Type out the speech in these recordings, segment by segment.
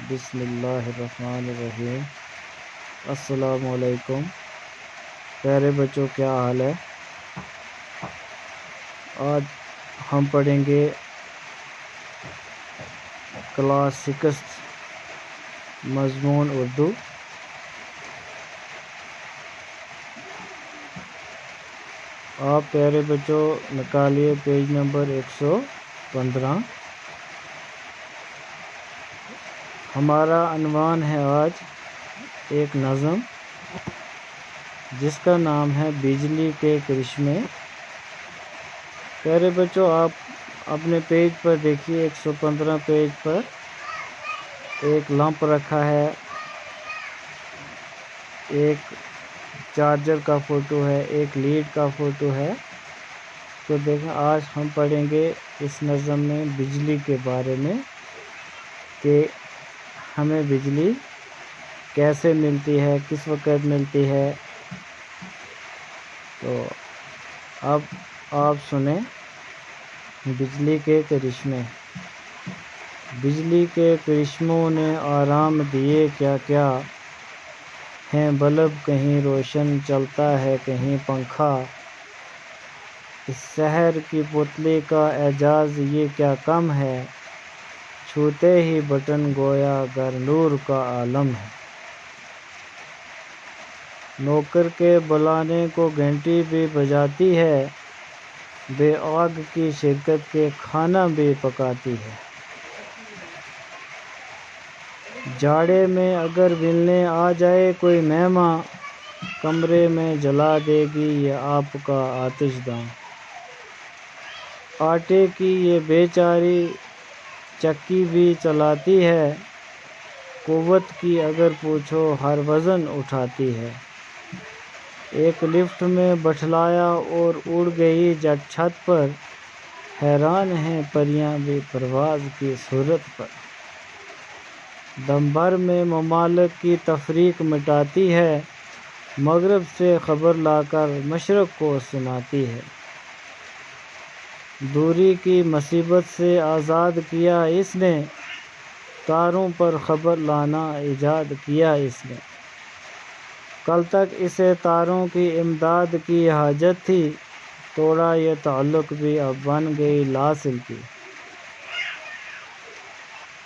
بسم اللہ الرحمن الرحیم۔ السلام علیکم پیارے بچوں، کیا حال ہے؟ آج ہم پڑھیں گے کلاس 6 مضمون اردو۔ آپ پیارے بچوں نکالیے پیج نمبر 115۔ ہمارا عنوان ہے آج ایک نظم جس کا نام ہے بجلی کے کرشمے۔ پیارے بچوں، آپ اپنے پیج پر دیکھیے، 115 پیج پر ایک لمپ رکھا ہے، ایک چارجر کا فوٹو ہے، ایک لیڈ کا فوٹو ہے۔ تو دیکھیں، آج ہم پڑھیں گے اس نظم میں بجلی کے بارے میں کہ ہمیں بجلی کیسے ملتی ہے، کس وقت ملتی ہے۔ تو اب آپ سنیں بجلی کے کرشمے۔ بجلی کے کرشموں نے آرام دیے کیا کیا، ہیں بلب کہیں روشن چلتا ہے کہیں پنکھا۔ اس سحر کی پتلی کا اعجاز یہ کیا کم ہے، چھوتے ہی بٹن گویا گر نور کا عالم ہے۔ نوکر کے بلانے کو گھنٹی بھی بجاتی ہے، بے آگ کی شرکت کے کھانا بھی پکاتی ہے۔ جاڑے میں اگر ملنے آ جائے کوئی مہماں، کمرے میں جلا دے گی یہ آپ کا آتش داں۔ آٹے کی یہ بیچاری چکی بھی چلاتی ہے، قوت کی اگر پوچھو ہر وزن اٹھاتی ہے۔ ایک لفٹ میں بٹھلایا اور اڑ گئی جٹ چھت پر، حیران ہیں پریاں بھی پرواز کی صورت پر۔ دم بھر میں ممالک کی تفریق مٹاتی ہے، مغرب سے خبر لا کر مشرق کو سناتی ہے۔ دوری کی مصیبت سے آزاد کیا اس نے، تاروں پر خبر لانا ایجاد کیا اس نے۔ کل تک اسے تاروں کی امداد کی حاجت تھی، توڑا یہ تعلق بھی اب بن گئی لاصل کی۔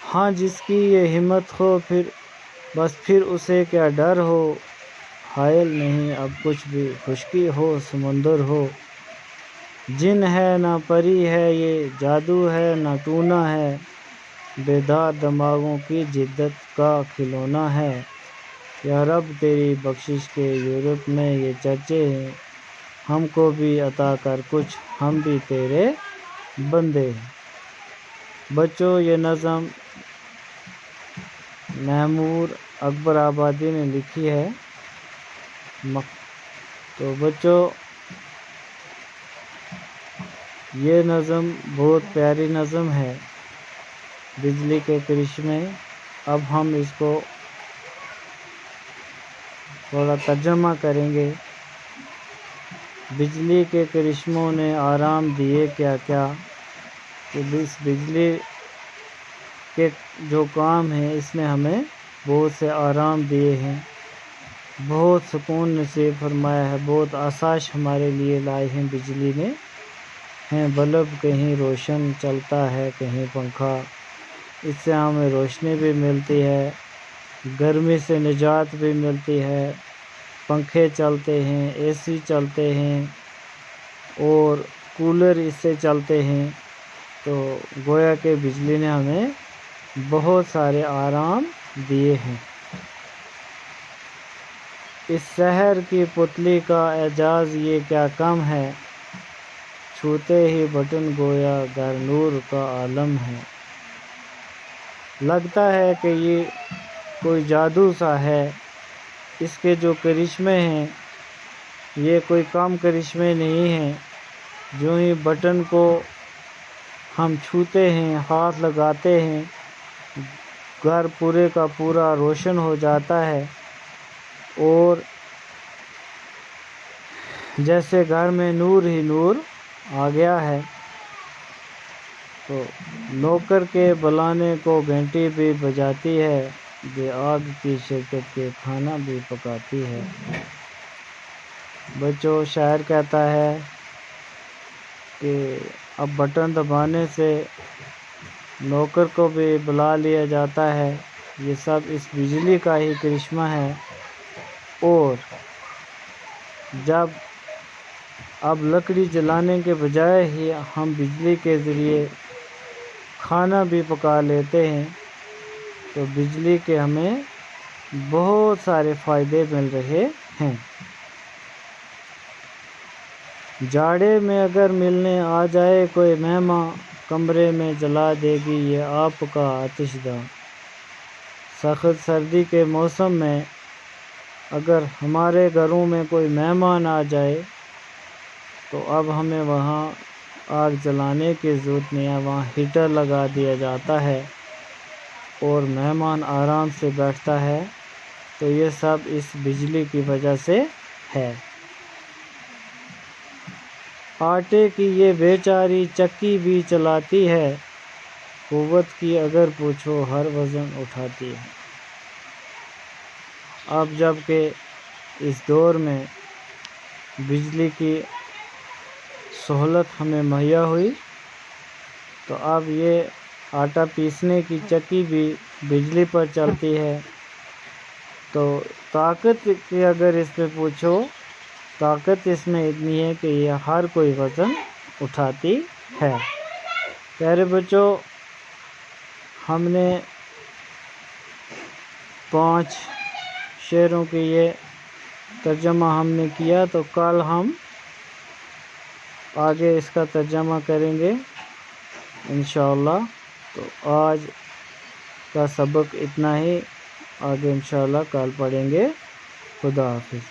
ہاں جس کی یہ ہمت ہو پھر اسے کیا ڈر ہو، حائل نہیں اب کچھ بھی، خشکی ہو سمندر ہو۔ جن ہے نہ پری ہے یہ، جادو ہے نہ ٹونا ہے، بیدار دماغوں کی جدت کا کھلونا ہے۔ یا رب تیری بخشش کے یورپ میں یہ چرچے ہیں، ہم کو بھی عطا کر کچھ، ہم بھی تیرے بندے ہیں۔ بچوں، یہ نظم محمود اکبر آبادی نے لکھی ہے۔ تو بچوں، یہ نظم بہت پیاری نظم ہے، بجلی کے کرشمے۔ اب ہم اس کو تھوڑا ترجمہ کریں گے۔ بجلی کے کرشموں نے آرام دیے کیا کیا، کہ اس بجلی کے جو کام ہیں اس نے ہمیں بہت سے آرام دیے ہیں، بہت سکون نصیب فرمایا ہے، بہت آسائش ہمارے لیے لائے ہیں بجلی نے۔ ہیں بلب کہیں روشن چلتا ہے کہیں پنکھا، اس سے ہمیں روشنی بھی ملتی ہے، گرمی سے نجات بھی ملتی ہے، پنکھے چلتے ہیں، اے سی چلتے ہیں اور کولر اس سے چلتے ہیں۔ تو گویا کہ بجلی نے ہمیں بہت سارے آرام دیے ہیں۔ اس سحر کی پتلی کا اعجاز یہ کیا کم ہے، چھوتے ہی بٹن گویا گر نور کا عالم ہے۔ لگتا ہے کہ یہ کوئی جادو سا ہے، اس کے جو کرشمے ہیں یہ کوئی کم کرشمے نہیں ہیں۔ جو ہی بٹن کو ہم چھوتے ہیں، ہاتھ لگاتے ہیں، گھر پورے کا پورا روشن ہو جاتا ہے، اور جیسے گھر میں نور ہی نور آ گیا ہے۔ تو نوکر کے بلانے کو گھنٹی بھی بجاتی ہے، بے آگ کی شرکت کے کھانا بھی پکاتی ہے۔ بچوں، شاعر کہتا ہے کہ اب بٹن دبانے سے نوکر کو بھی بلا لیا جاتا ہے، یہ سب اس بجلی کا ہی کرشمہ ہے۔ اور جب اب لکڑی جلانے کے بجائے ہی ہم بجلی کے ذریعے کھانا بھی پکا لیتے ہیں، تو بجلی کے ہمیں بہت سارے فائدے مل رہے ہیں۔ جاڑے میں اگر ملنے آ جائے کوئی مہمان، کمرے میں جلا دے گی یہ آپ کا آتش داں۔ سخت سردی کے موسم میں اگر ہمارے گھروں میں کوئی مہمان آ جائے تو اب ہمیں وہاں آگ جلانے کی ضرورت نہیں ہے، وہاں ہیٹر لگا دیا جاتا ہے اور مہمان آرام سے بیٹھتا ہے۔ تو یہ سب اس بجلی کی وجہ سے ہے۔ آٹے کی یہ بیچاری چکی بھی چلاتی ہے، قوت کی اگر پوچھو ہر وزن اٹھاتی ہے۔ اب جب کہ اس دور میں بجلی کی سہولت ہمیں مہیا ہوئی، تو اب یہ آٹا پیسنے کی چکی بھی بجلی پر چلتی ہے۔ تو طاقت کی اگر اس پہ پوچھو، طاقت اس میں اتنی ہے کہ یہ ہر کوئی وزن اٹھاتی ہے۔ پیارے بچوں، ہم نے 5 شعروں کی یہ ترجمہ ہم نے کیا، تو کل ہم آگے اس کا ترجمہ کریں گے انشاءاللہ۔ تو آج کا سبق اتنا ہی، آگے انشاءاللہ کل پڑھیں گے۔ خدا حافظ۔